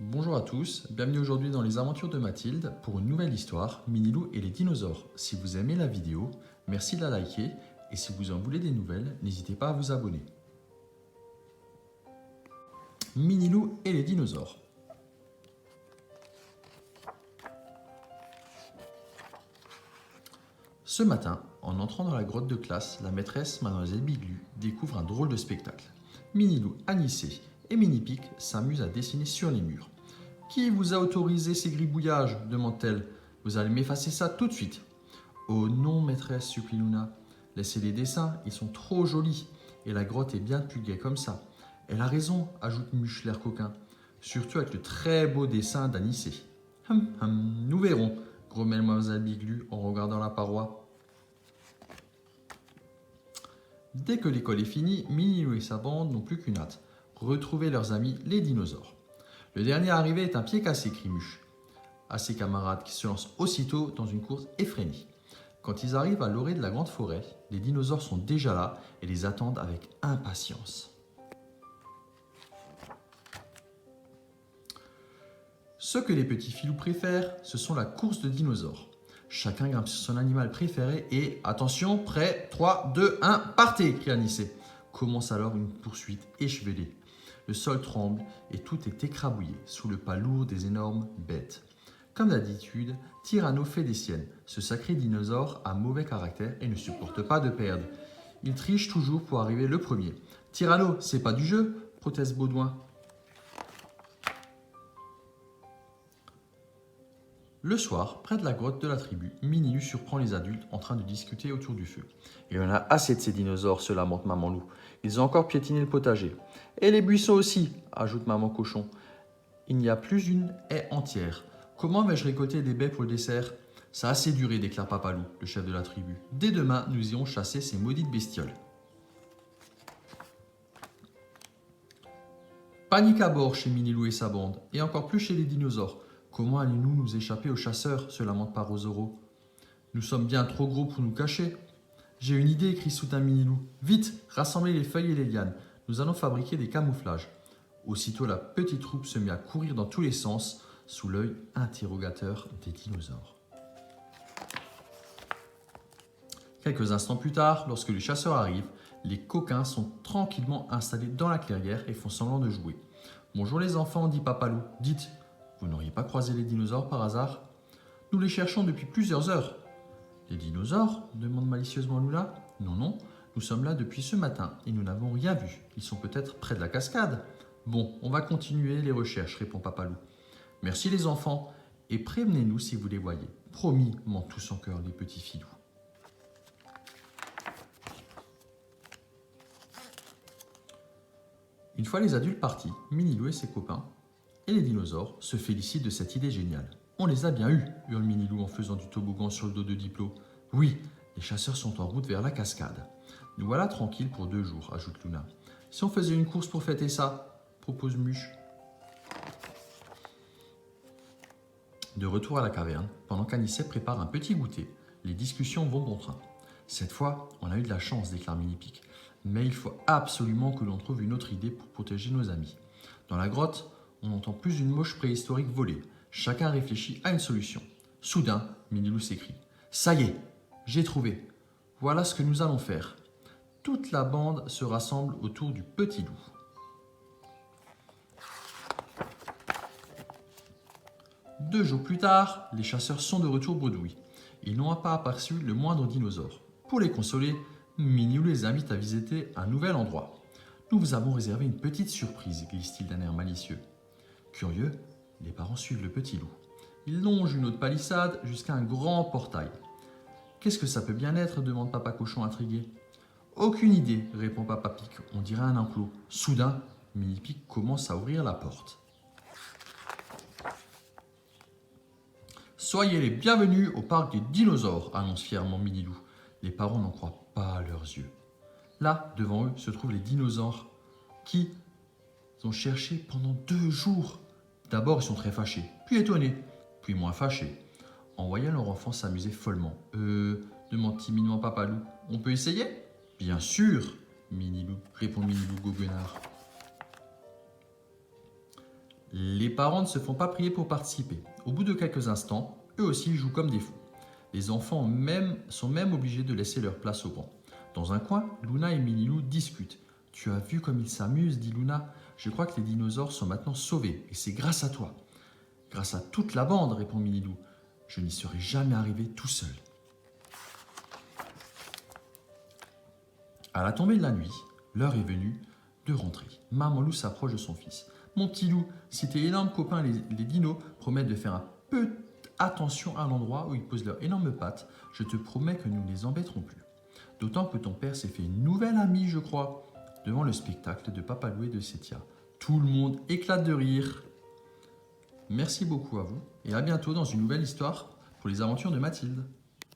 Bonjour à tous, bienvenue aujourd'hui dans les aventures de Mathilde pour une nouvelle histoire, Minilou et les dinosaures. Si vous aimez la vidéo, merci de la liker et si vous en voulez des nouvelles, n'hésitez pas à vous abonner. Minilou et les dinosaures. Ce matin, en entrant dans la grotte de classe, la maîtresse, Mademoiselle Biglu, découvre un drôle de spectacle. Minilou, Anissé et Minipic s'amusent à dessiner sur les murs. « Qui vous a autorisé ces gribouillages ?» demande-t-elle. « Vous allez m'effacer ça tout de suite. »« Oh non, maîtresse, supplie Luna. Laissez les dessins, ils sont trop jolis. Et la grotte est bien plus gaie comme ça. »« Elle a raison, ajoute Muche l'air coquin. Surtout avec le très beau dessin d'Anissé. »« Nous verrons, grommelle Mademoiselle Biglu en regardant la paroi. Dès que l'école est finie, Minilou et sa bande n'ont plus qu'une hâte, retrouver leurs amis les dinosaures. Le dernier arrivé est un pied cassé, crie Muche à ses camarades qui se lancent aussitôt dans une course effrénée. Quand ils arrivent à l'orée de la grande forêt, les dinosaures sont déjà là et les attendent avec impatience. Ce que les petits filous préfèrent, ce sont la course de dinosaures. Chacun grimpe sur son animal préféré et, attention, prêt, 3, 2, 1, partez, crie Anissé. Commence alors une poursuite échevelée. Le sol tremble et tout est écrabouillé sous le pas lourd des énormes bêtes. Comme d'habitude, Tyranno fait des siennes. Ce sacré dinosaure a mauvais caractère et ne supporte pas de perdre. Il triche toujours pour arriver le premier. « Tyranno, c'est pas du jeu !» proteste Baudouin. Le soir, près de la grotte de la tribu, Minilou surprend les adultes en train de discuter autour du feu. « Il y en a assez de ces dinosaures » se lamente Maman Loup. « Ils ont encore piétiné le potager. »« Et les buissons aussi » ajoute Maman Cochon. « Il n'y a plus une haie entière. Comment vais-je récolter des baies pour le dessert ?»« Ça a assez duré » déclare Papa Loup, le chef de la tribu. « Dès demain, nous irons chasser ces maudites bestioles. » Panique à bord chez Minilou et sa bande, et encore plus chez les dinosaures. Comment allons-nous nous échapper aux chasseurs se lamente Parosoro. Nous sommes bien trop gros pour nous cacher. J'ai une idée, crie soudain Minilou. Vite, rassemblez les feuilles et les lianes. Nous allons fabriquer des camouflages. Aussitôt, la petite troupe se mit à courir dans tous les sens, sous l'œil interrogateur des dinosaures. Quelques instants plus tard, lorsque les chasseurs arrivent, les coquins sont tranquillement installés dans la clairière et font semblant de jouer. « Bonjour les enfants, dit Papa Loup. Dites, vous n'auriez pas croisé les dinosaures par hasard ? Nous les cherchons depuis plusieurs heures. » « Les dinosaures ?» demande malicieusement Luna. « Non, non, nous sommes là depuis ce matin et nous n'avons rien vu. Ils sont peut-être près de la cascade. »« Bon, on va continuer les recherches, répond Papa Loup. « Merci les enfants et prévenez-nous si vous les voyez. Promis, mentent tous en cœur les petits filous. » Une fois les adultes partis, Minilou et ses copains et les dinosaures se félicitent de cette idée géniale. « On les a bien eus !» hurle Minilou en faisant du toboggan sur le dos de Diplo. « Oui, les chasseurs sont en route vers la cascade. Nous voilà tranquilles pour 2 jours, ajoute Luna. « Si on faisait une course pour fêter ça ?» propose Muche. De retour à la caverne, pendant qu'Anissé prépare un petit goûter, les discussions vont bon train. « Cette fois, on a eu de la chance, déclare Minipic. Mais il faut absolument que l'on trouve une autre idée pour protéger nos amis. Dans la grotte, on n'entend plus une mouche préhistorique voler. Chacun réfléchit à une solution. Soudain, Minilou s'écrie. « Ça y est, j'ai trouvé. Voilà ce que nous allons faire. » Toute la bande se rassemble autour du petit loup. Deux jours plus tard, les chasseurs sont de retour bredouilles. Ils n'ont pas aperçu le moindre dinosaure. Pour les consoler, Minilou les invite à visiter un nouvel endroit. « Nous vous avons réservé une petite surprise, glisse-t-il d'un air malicieux. Curieux, les parents suivent le petit loup. Ils longent une autre palissade jusqu'à un grand portail. « Qu'est-ce que ça peut bien être ?» demande Papa Cochon intrigué. « Aucune idée, répond Papa Pic. On dirait un enclos. Soudain, Minipic commence à ouvrir la porte. « Soyez les bienvenus au parc des dinosaures, annonce fièrement Minilou. Les parents n'en croient pas à leurs yeux. Là, devant eux, se trouvent les dinosaures qui ont cherché pendant 2 jours. D'abord, ils sont très fâchés, puis étonnés, puis moins fâchés. En voyant leur enfant s'amuser follement. « demande timidement Papa Loup. « On peut essayer ?»« Bien sûr, Minilou, répond Minilou goguenard. Les parents ne se font pas prier pour participer. Au bout de quelques instants, eux aussi jouent comme des fous. Les enfants sont même obligés de laisser leur place aux grands. Dans un coin, Luna et Minilou discutent. Tu as vu comme ils s'amusent, dit Luna. Je crois que les dinosaures sont maintenant sauvés, et c'est grâce à toi. Grâce à toute la bande, répond Minilou. Je n'y serais jamais arrivé tout seul. À la tombée de la nuit, l'heure est venue de rentrer. Maman loup s'approche de son fils. Mon petit loup, si tes énormes copains les dinos promettent de faire un peu attention à l'endroit où ils posent leurs énormes pattes, je te promets que nous ne les embêterons plus. D'autant que ton père s'est fait une nouvelle amie, je crois, devant le spectacle de Papa Loup et de Sétia. Tout le monde éclate de rire. Merci beaucoup à vous et à bientôt dans une nouvelle histoire pour les aventures de Mathilde.